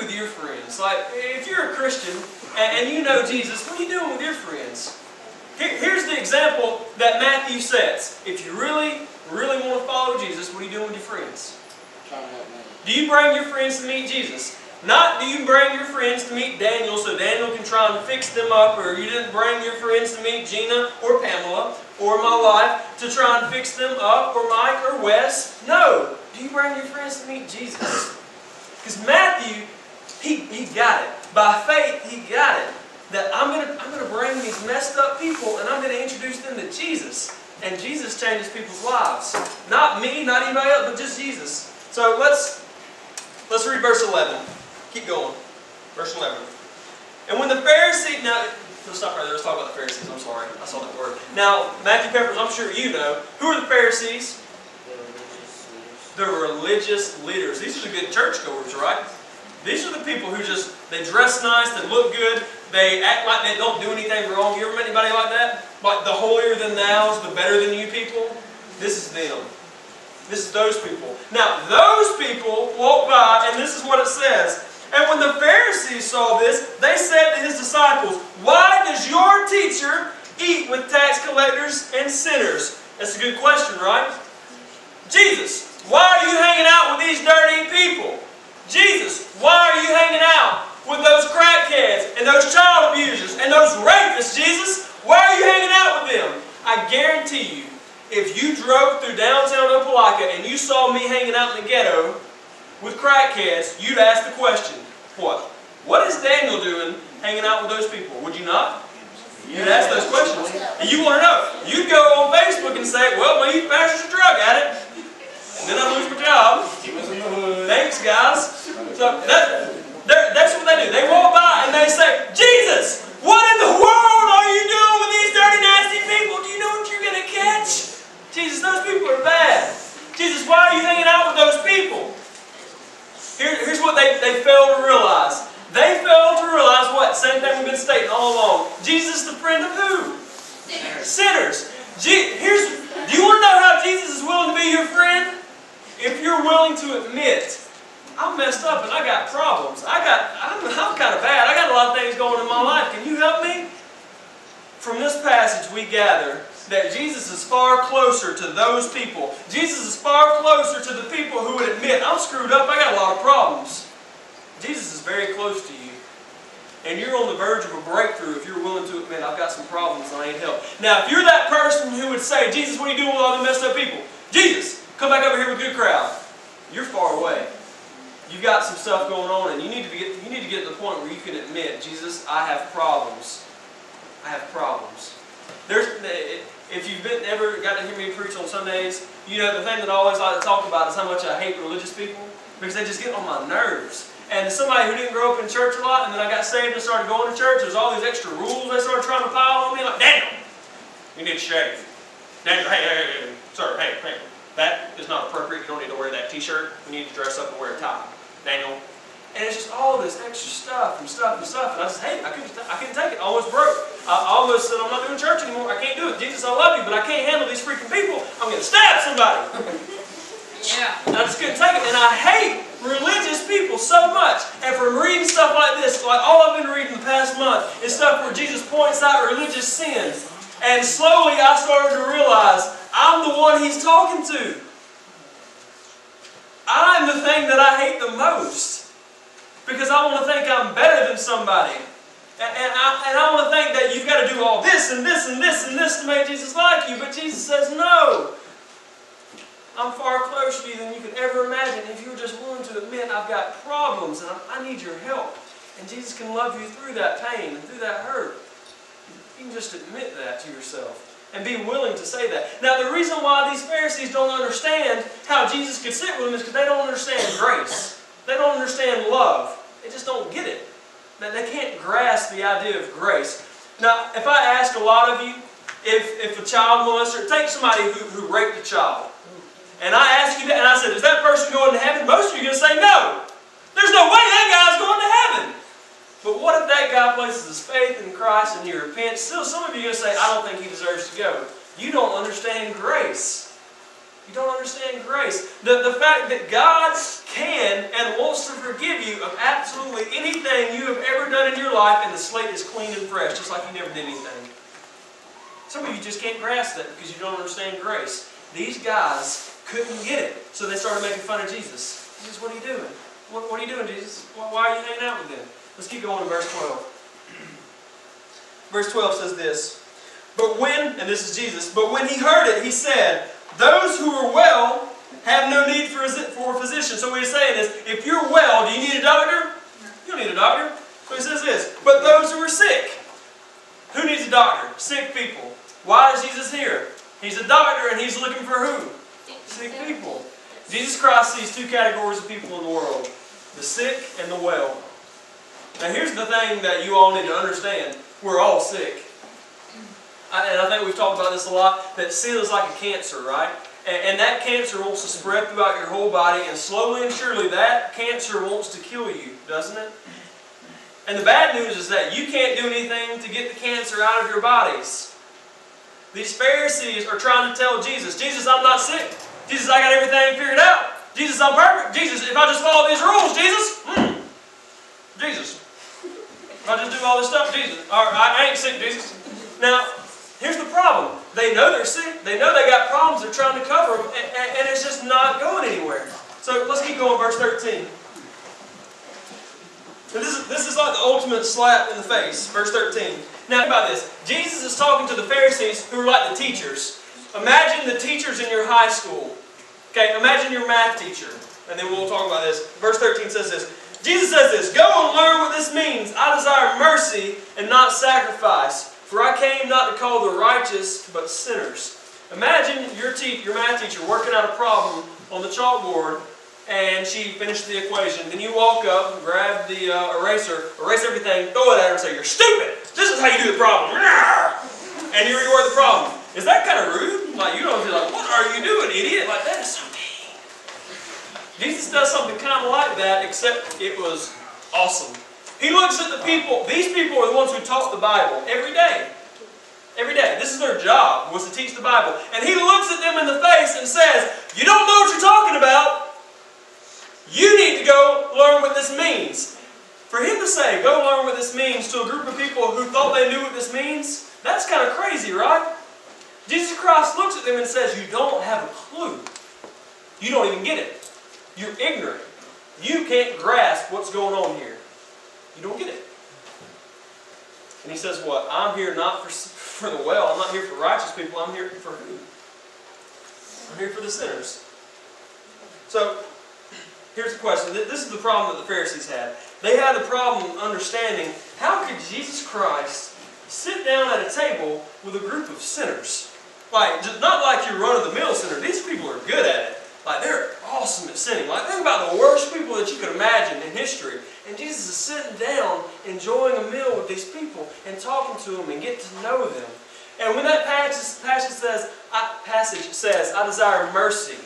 with your friends? Like, if you're a Christian and you know Jesus, what are you doing with your friends? Here's the example that Matthew sets. If you really, really want to follow Jesus, what are you doing with your friends? Trying to help me. Do you bring your friends to meet Jesus? Not do you bring your friends to meet Daniel so Daniel can try and fix them up, or you didn't bring your friends to meet Gina or Pamela or my wife to try and fix them up, or Mike or Wes. No. Do you bring your friends to meet Jesus? Because Matthew, he got it. By faith, he got it. That I'm gonna bring these messed up people and I'm going to introduce them to Jesus. And Jesus changes people's lives. Not me, not anybody else, but just Jesus. So let's read verse 11. Keep going. Verse 11. And when the Pharisees... Now, let's stop right there. Let's talk about the Pharisees. I'm sorry. I saw that word. Now, Matthew Peppers, I'm sure you know. Who are the Pharisees? The religious leaders. These are the good churchgoers, right? These are the people who just, they dress nice, they look good, they act like they don't do anything wrong. You ever met anybody like that? Like the holier than thous, the better than you people? This is them. This is those people. Now, those people walk by, and this is what it says. And when the Pharisees saw this, they said to his disciples, "Why does your teacher eat with tax collectors and sinners?" That's a good question, right? Jesus, why are you hanging out with these dirty people? Jesus, why are you hanging out with those crackheads and those child abusers and those rapists, Jesus? Why are you hanging out with them? I guarantee you, if you drove through downtown Opelika and you saw me hanging out in the ghetto with crackheads, you'd ask the question, what is Daniel doing hanging out with those people? Would you not? You'd ask those questions. And you want to know. You'd go on Facebook and say, well, my youth pastor's a drug addict. And then I lose my job. Thanks, guys. So that's what they do. They walk by and they say, Jesus, what in the world are you doing with these dirty, nasty people? Do you know what you're going to catch? Jesus, those people are bad. Jesus, why are you hanging out with those people? Here's what they fail to realize. They fail to realize what? Same thing we've been stating all along. Jesus is the friend of who? Sinners. Do you want to know how Jesus is willing to be your friend? If you're willing to admit, I'm messed up and I got problems. I'm kind of bad. I got a lot of things going on in my life. Can you help me? From this passage we gather that Jesus is far closer to those people. Jesus is far closer to the people who would admit, I'm screwed up, I got a lot of problems. Jesus is very close to you. And you're on the verge of a breakthrough if you're willing to admit, I've got some problems and I need help. Now, if you're that person who would say, Jesus, what are you doing with all the messed up people? Jesus, come back over here with a good crowd. You're far away. You've got some stuff going on, and you need to get to the point where you can admit, Jesus, I have problems. I have problems. If you've ever got to hear me preach on Sundays, you know the thing that I always like to talk about is how much I hate religious people, because they just get on my nerves. And as somebody who didn't grow up in church a lot, and then I got saved and started going to church, there's all these extra rules they started trying to pile on me, like, Daniel, you need to shave. Daniel, hey, sir, hey, that is not appropriate. You don't need to wear that t-shirt. You need to dress up and wear a tie. Daniel. And it's just all this extra stuff. And I just hate it. I couldn't take it. I almost broke. I almost said, I'm not doing church anymore. I can't do it. Jesus, I love you, but I can't handle these freaking people. I'm going to stab somebody. Yeah. And I just couldn't take it. And I hate religious people so much. And from reading stuff like this, like all I've been reading the past month, is stuff where Jesus points out religious sins. And slowly I started to realize I'm the one he's talking to. I'm the thing that I hate the most. Because I want to think I'm better than somebody. And I want to think that you've got to do all this and this and this and this to make Jesus like you. But Jesus says, no. I'm far closer to you than you could ever imagine if you're just willing to admit I've got problems and I need your help. And Jesus can love you through that pain and through that hurt. You can just admit that to yourself and be willing to say that. Now, the reason why these Pharisees don't understand how Jesus could sit with them is because they don't understand grace. They don't understand love. They just don't get it. They can't grasp the idea of grace. Now, if I ask a lot of you, if a child molester, take somebody who raped a child, and I ask you that, and I said, is that person going to heaven? Most of you are going to say no. There's no way that guy's going to heaven. But what if that guy places his faith in Christ and you repent? Still, some of you are going to say, I don't think he deserves to go. You don't understand grace. You don't understand grace. The fact that God can and wants to forgive you of absolutely anything you have ever done in your life, and the slate is clean and fresh, just like you never did anything. Some of you just can't grasp that because you don't understand grace. These guys couldn't get it, so they started making fun of Jesus. Jesus, what are you doing? What are you doing, Jesus? Why are you hanging out with them? Let's keep going to verse 12. Verse 12 says this, but when, and this is Jesus, but when he heard it, he said, those who are well have no need for a physician. So what he's saying is, if you're well, do you need a doctor? You don't need a doctor. So he says this, but those who are sick. Who needs a doctor? Sick people. Why is Jesus here? He's a doctor and he's looking for who? Sick people. Jesus Christ sees two categories of people in the world. The sick and the well. Now here's the thing that you all need to understand. We're all sick. And I think we've talked about this a lot, that sin is like a cancer, right? And that cancer wants to spread throughout your whole body, and slowly and surely that cancer wants to kill you, doesn't it? And the bad news is that you can't do anything to get the cancer out of your bodies. These Pharisees are trying to tell Jesus, Jesus, I'm not sick. Jesus, I got everything figured out. Jesus, I'm perfect. Jesus, if I just follow these rules, Jesus. Jesus. If I just do all this stuff, Jesus. I ain't sick, Jesus. Now, here's the problem. They know they're sick. They know they got problems. They're trying to cover them. And it's just not going anywhere. So let's keep going, verse 13. This is like the ultimate slap in the face. Verse 13. Now, think about this. Jesus is talking to the Pharisees who are like the teachers. Imagine the teachers in your high school. Okay, imagine your math teacher. And then we'll talk about this. Verse 13 says this. Jesus says this, go and learn what this means. I desire mercy and not sacrifice. For I came not to call the righteous, but sinners. Imagine your math teacher working out a problem on the chalkboard, and she finished the equation. Then you walk up and grab the eraser, erase everything, throw it at her and say, you're stupid! This is how you do the problem. And you rework the problem. Is that kind of rude? Like, you don't be like, what are you doing, idiot? Like, that is so mean. Jesus does something kind of like that, except it was awesome. He looks at the people. These people are the ones who taught the Bible every day. Every day. This is their job, was to teach the Bible. And he looks at them in the face and says, you don't know what you're talking about. You need to go learn what this means. For him to say, go learn what this means to a group of people who thought they knew what this means, that's kind of crazy, right? Jesus Christ looks at them and says, you don't have a clue. You don't even get it. You're ignorant. You can't grasp what's going on here. You don't get it. And he says what? I'm here not for the well. I'm not here for righteous people. I'm here for who? I'm here for the sinners. So, here's the question. This is the problem that the Pharisees had. They had the problem understanding, how could Jesus Christ sit down at a table with a group of sinners? Like, just not like your run-of-the-mill sinner. These people are good at it. Like, they're awesome at sinning. Like, think about the worst people that you could imagine in history. And Jesus is sitting down, enjoying a meal with these people, and talking to them and getting to know them. And when that passage says, I desire mercy.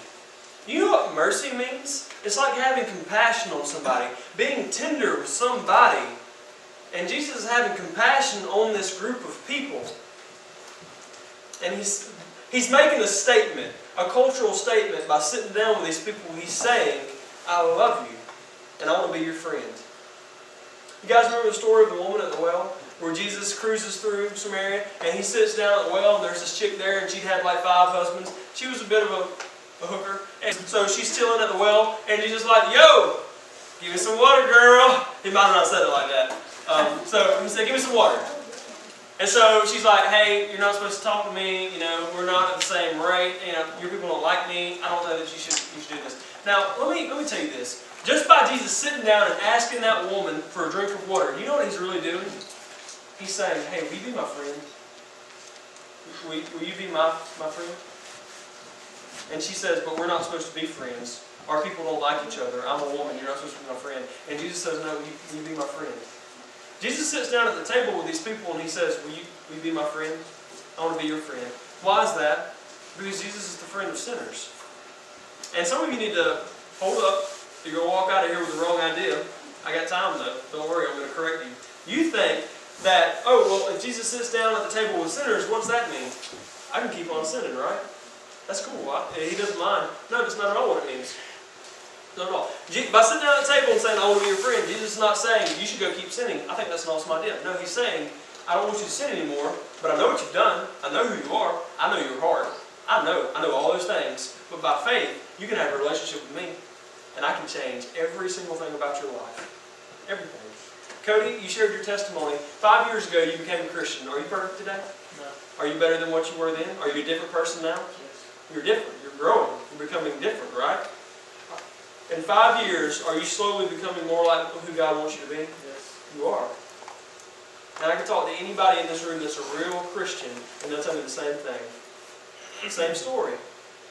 You know what mercy means? It's like having compassion on somebody, being tender with somebody. And Jesus is having compassion on this group of people. And he's making a statement, a cultural statement, by sitting down with these people. He's saying, I love you, and I want to be your friend. You guys remember the story of the woman at the well? Where Jesus cruises through Samaria, and he sits down at the well, and there's this chick there, and she'd had like 5 husbands. She was a bit of a hooker. And so she's chilling at the well, and he's just like, yo, give me some water, girl. He might have not said it like that. So he said, give me some water. And so she's like, hey, you're not supposed to talk to me, you know, we're not at the same rate, you know, your people don't like me, I don't know that you should do this. Now, let me tell you this. Just by Jesus sitting down and asking that woman for a drink of water, you know what he's really doing? He's saying, hey, will you be my friend? Will you be my friend? And she says, but we're not supposed to be friends. Our people don't like each other. I'm a woman, you're not supposed to be my friend. And Jesus says, no, will you be my friend? Jesus sits down at the table with these people and he says, will you be my friend? I want to be your friend. Why is that? Because Jesus is the friend of sinners. And some of you need to hold up. You're going to walk out of here with the wrong idea. I got time though. Don't worry, I'm going to correct you. You think that, oh, well, if Jesus sits down at the table with sinners, what does that mean? I can keep on sinning, right? That's cool. He doesn't mind. No, that's not at all what it means. Not at all. By sitting down at the table and saying, I want to be your friend, Jesus is not saying you should go keep sinning. I think that's an awesome idea. No, he's saying, I don't want you to sin anymore, but I know what you've done. I know who you are. I know your heart. I know all those things. But by faith, you can have a relationship with me, and I can change every single thing about your life. Everything. Cody, you shared your testimony. 5 years ago, you became a Christian. Are you perfect today? No. Are you better than what you were then? Are you a different person now? Yes. You're different. You're growing. You're becoming different, right? In 5 years, are you slowly becoming more like who God wants you to be? Yes. You are. And I can talk to anybody in this room that's a real Christian, and they'll tell me the same thing. The same story.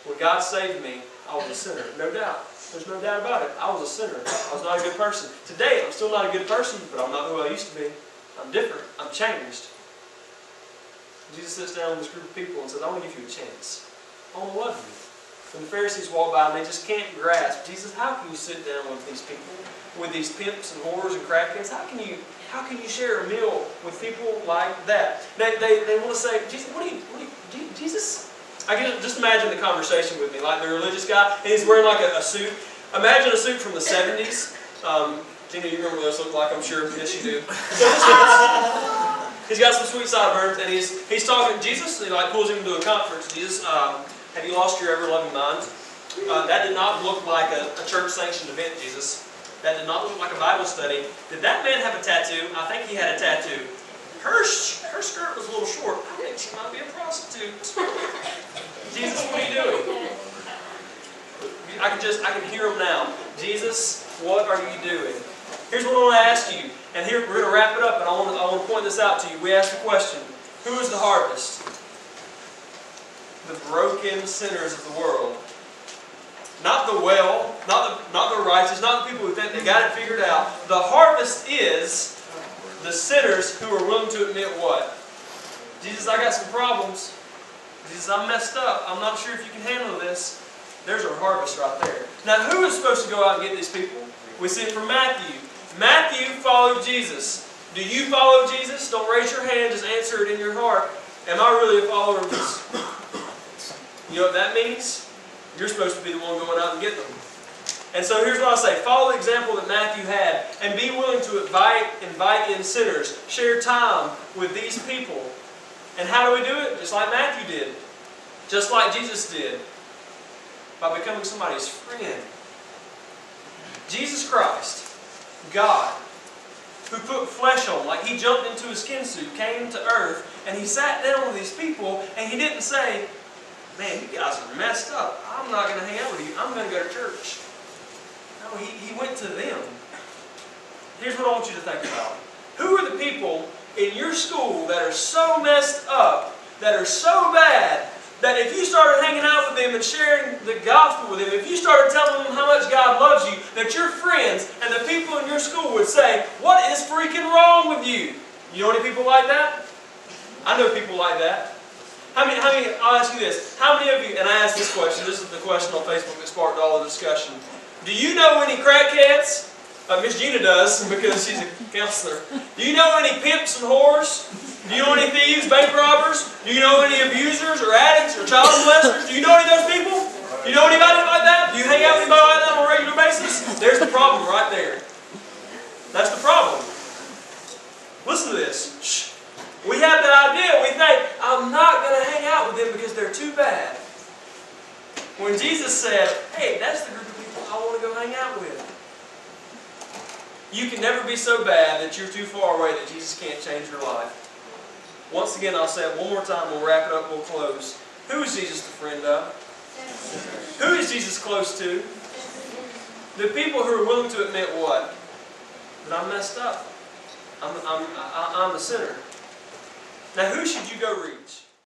When God saved me, I was a sinner. No doubt. There's no doubt about it. I was a sinner. I was not a good person. Today, I'm still not a good person, but I'm not who I used to be. I'm different. I'm changed. Jesus sits down with this group of people and says, I want to give you a chance. I want to love you. And the Pharisees walk by and they just can't grasp, Jesus, how can you sit down with these people, with these pimps and whores and crackheads? How can you share a meal with people like that? They want to say, Jesus, Jesus? I can just imagine the conversation with me, like the religious guy, and he's wearing like a suit. Imagine a suit from the 70s. Gina, you remember what those look like, I'm sure. Yes, you do. He's got some sweet sideburns, and he's talking. Jesus, he like pulls him into a conference. Jesus, have you lost your ever-loving mind? That did not look like a church-sanctioned event, Jesus. That did not look like a Bible study. Did that man have a tattoo? I think he had a tattoo. Her skirt was a little short. I think she might be a prostitute. Jesus, what are you doing? I can hear him now. Jesus, what are you doing? Here's what I want to ask you. And here we're going to wrap it up, and I want to point this out to you. We asked the question, who is the harvest? The broken sinners of the world. Not the well, not the righteous, not the people who think they got it figured out. The harvest is the sinners who are willing to admit what? Jesus, I got some problems. Jesus, I'm messed up. I'm not sure if you can handle this. There's our harvest right there. Now, who is supposed to go out and get these people? We see it from Matthew. Matthew followed Jesus. Do you follow Jesus? Don't raise your hand. Just answer it in your heart. Am I really a follower of Jesus? You know what that means? You're supposed to be the one going out and getting them. And so here's what I say. Follow the example that Matthew had and be willing to invite in sinners. Share time with these people. And how do we do it? Just like Matthew did. Just like Jesus did. By becoming somebody's friend. Jesus Christ, God, who put flesh on, like He jumped into a skin suit, came to earth, and He sat down with these people, and He didn't say, man, you guys are messed up. I'm not going to hang out with you. I'm going to go to church. No, he went to them. Here's what I want you to think about. Who are the people in your school that are so messed up, that are so bad, that if you started hanging out with them and sharing the gospel with them, if you started telling them how much God loves you, that your friends and the people in your school would say, what is freaking wrong with you? You know any people like that? I know people like that. How many, I'll ask you this. How many of you, and I asked this question, this is the question on Facebook that sparked all the discussion. Do you know any crackheads? Miss Gina does, because she's a counselor. Do you know any pimps and whores? Do you know any thieves, bank robbers? Do you know any abusers or addicts or child molesters? Do you know any of those people? Do you know anybody like that? Do you hang out with anybody like that on a regular basis? There's the problem right there. That's the problem. Listen to this. Shh. We have that idea. We think, I'm not going to hang out with them because they're too bad. When Jesus said, hey, that's the group of people I want to go hang out with. You can never be so bad that you're too far away that Jesus can't change your life. Once again, I'll say it one more time. We'll wrap it up. We'll close. Who is Jesus the friend of? Who is Jesus close to? The people who are willing to admit what? That I'm messed up. I'm the sinner. Now, who should you go reach?